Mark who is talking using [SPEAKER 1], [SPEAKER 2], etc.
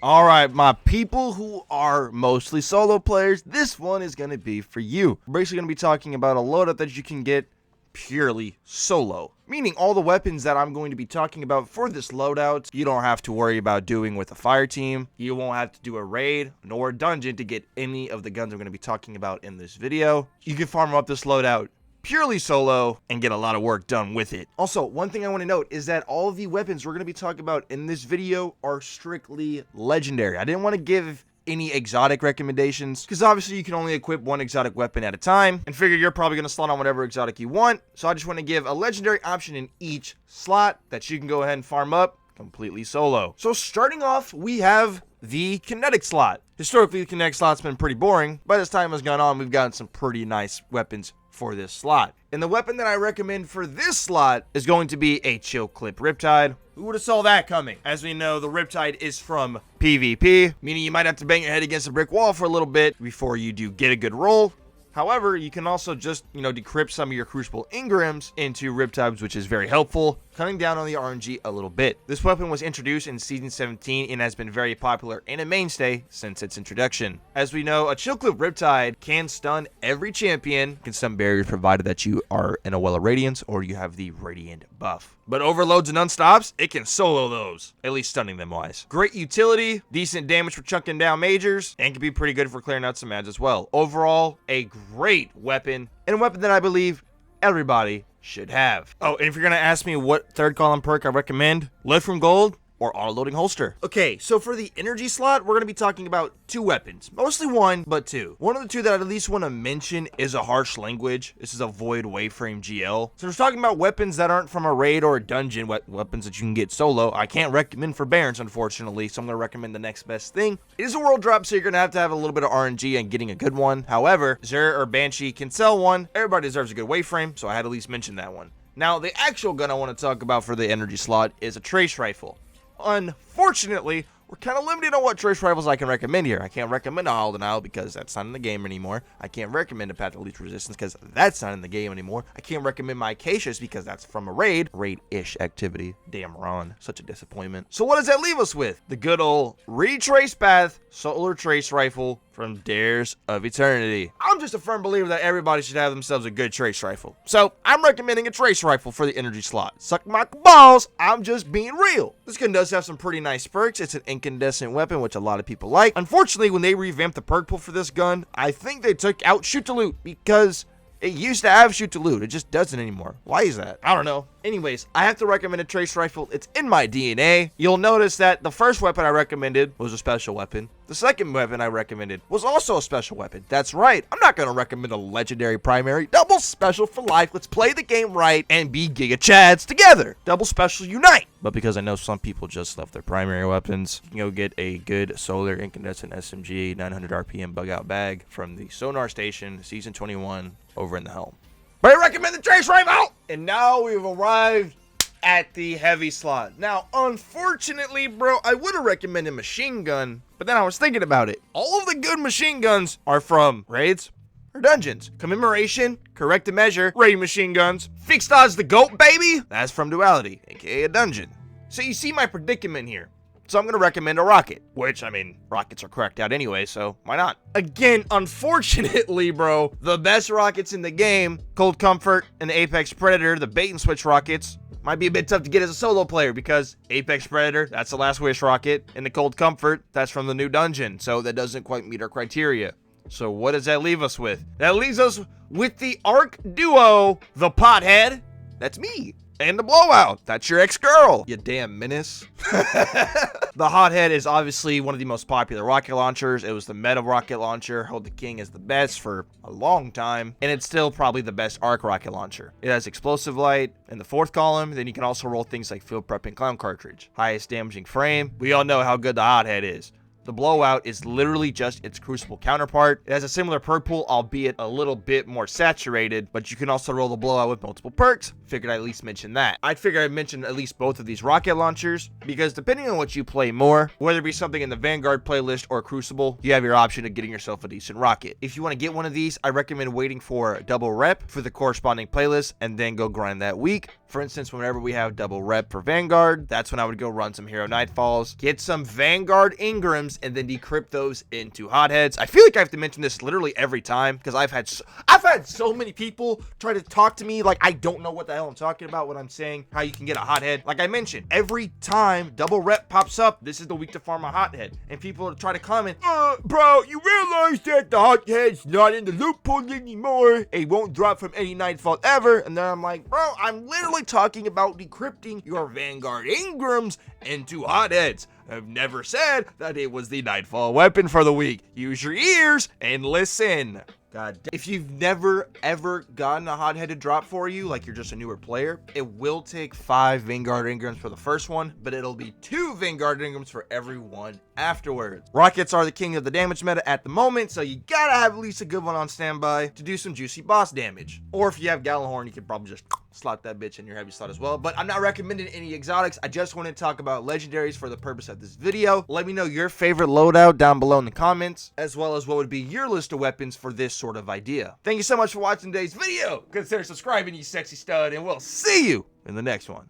[SPEAKER 1] Alright, my people who are mostly solo players, this one is going to be for you. We're basically going to be talking about a loadout that you can get purely solo. Meaning all the weapons that I'm going to be talking about for this loadout, you don't have to worry about doing with a fire team. You won't have to do a raid nor a dungeon to get any of the guns I'm going to be talking about in this video. You can farm up this loadout purely solo and get a lot of work done with it. Also, one thing I want to note is that all of the weapons we're going to be talking about in this video are strictly legendary. I didn't want to give any exotic recommendations because obviously you can only equip one exotic weapon at a time and figure you're probably going to slot on whatever exotic you want. So I just want to give a legendary option in each slot that you can go ahead and farm up completely solo. So starting off, we have the Kinetic slot. Historically, the Kinetic slot's been pretty boring. By this time has gone on, we've gotten some pretty nice weapons for this slot. And the weapon that I recommend for this slot is going to be a Chill Clip Riptide. Who would have saw that coming? As we know, the Riptide is from PvP, meaning you might have to bang your head against a brick wall for a little bit before you do get a good roll. However, you can also just, decrypt some of your Crucible Engrams into Riptides, which is very helpful, cutting down on the RNG a little bit. This weapon was introduced in Season 17 and has been very popular and a mainstay since its introduction. As we know, a Chill Clip Riptide can stun every champion, can stun barriers provided that you are in a Well of Radiance or you have the Radiant buff. But overloads and unstops, it can solo those, at least stunning them wise. Great utility, decent damage for chunking down majors, and can be pretty good for clearing out some ads as well. Overall, a great weapon, and a weapon that I believe everybody should have. Oh, and if you're gonna ask me what third column perk I recommend, Live from Gold or auto-loading holster. Okay, so for the energy slot, we're going to be talking about two weapons. Mostly one, but two. One of the two that I at least want to mention is a harsh language. This is a Void Waveframe GL. So we're talking about weapons that aren't from a raid or a dungeon, weapons that you can get solo. I can't recommend for Barons, unfortunately, so I'm going to recommend the next best thing. It is a world drop, so you're going to have a little bit of RNG and getting a good one. However, Xur or Banshee can sell one. Everybody deserves a good waveframe, so I had to at least mention that one. Now, the actual gun I want to talk about for the energy slot is a Trace Rifle. Unfortunately, we're kind of limited on what trace rifles I can recommend here. I can't recommend a Hollow Denial because that's not in the game anymore. I can't recommend a Path of Least Resistance because that's not in the game anymore. I can't recommend my Acacias because that's from a raid-ish activity. Damn Ron, such a disappointment. So what does that leave us with? The good old Retrace Path Solar Trace Rifle from Dares of Eternity. I'm just a firm believer that everybody should have themselves a good trace rifle. So I'm recommending a trace rifle for the energy slot. Suck my balls, I'm just being real. This gun does have some pretty nice perks. It's an incandescent weapon, which a lot of people like. Unfortunately, when they revamped the perk pool for this gun, I think they took out Shoot to Loot because it used to have Shoot to Loot. It just doesn't anymore. Why is that? I don't know. Anyways, I have to recommend a trace rifle. It's in my DNA. You'll notice that the first weapon I recommended was a special weapon. The second weapon I recommended was also a special weapon. That's right. I'm not going to recommend a legendary primary. Double special for life. Let's play the game right and be Giga Chads together. Double special unite. But because I know some people just love their primary weapons, you can go get a good solar incandescent SMG 900 RPM bug out bag from the Sonar Station Season 21 over in the Helm. But I recommend the trace rifle! And now we've arrived at the heavy slot. Now, unfortunately, bro, I would have recommended machine gun, but then I was thinking about it. All of the good machine guns are from raids or dungeons. Commemoration, Corrected Measure, raid machine guns. Fixed Odds the GOAT, baby! That's from Duality, aka a dungeon. So you see my predicament here. So I'm going to recommend a rocket, which, I mean, rockets are cracked out anyway, so why not? Again, unfortunately, bro, the best rockets in the game, Cold Comfort and the Apex Predator, the bait and switch rockets, might be a bit tough to get as a solo player because Apex Predator, that's the Last Wish rocket, and the Cold Comfort, that's from the new dungeon, so that doesn't quite meet our criteria. So what does that leave us with? That leaves us with the Arc Duo, the Pothead, that's me. And the Blowout, that's your ex-girl, you damn menace. The Hothead is obviously one of the most popular rocket launchers. It was the meta rocket launcher, held the king as the best for a long time, and it's still probably the best arc rocket launcher. It has explosive light in the fourth column, then you can also roll things like Field Prep and Clown Cartridge. Highest damaging frame, we all know how good the Hothead is. The Blowout is literally just its Crucible counterpart. It has a similar perk pool, albeit a little bit more saturated, but you can also roll the Blowout with multiple perks. Figured I'd at least mention that. I'd figure I'd mention at least both of these rocket launchers, because depending on what you play more, whether it be something in the Vanguard playlist or Crucible, you have your option of getting yourself a decent rocket. If you want to get one of these, I recommend waiting for double rep for the corresponding playlist and then go grind that week. For instance, whenever we have double rep for Vanguard, that's when I would go run some Hero Nightfalls, get some Vanguard Ingrams, and then decrypt those into hotheads. I feel like I have to mention this literally every time because I've had so many people try to talk to me like I don't know what the hell I'm talking about when I'm saying how you can get a hothead. Like I mentioned, every time double rep pops up, this is the week to farm a hothead, and people try to comment, bro, you realize that the hothead's not in the loot pool anymore? It won't drop from any Nightfall ever. And then I'm like, bro, I'm literally talking about decrypting your Vanguard Ingrams into hotheads. I've never said that it was the Nightfall weapon for the week. Use your ears and listen. God damn. If you've never ever gotten a hothead to drop for you, like you're just a newer player, it will take 5 Vanguard Ingrams for the first one, but it'll be 2 Vanguard Ingrams for every one afterwards. Rockets are the king of the damage meta at the moment, so you gotta have at least a good one on standby to do some juicy boss damage. Or if you have Gallahorn, you can probably just slot that bitch in your heavy slot as well. But I'm not recommending any exotics. I just want to talk about legendaries for the purpose of this video. Let me know your favorite loadout down below in the comments, as well as what would be your list of weapons for this sort of idea. Thank you so much for watching today's video. Consider subscribing, you sexy stud, and we'll see you in the next one.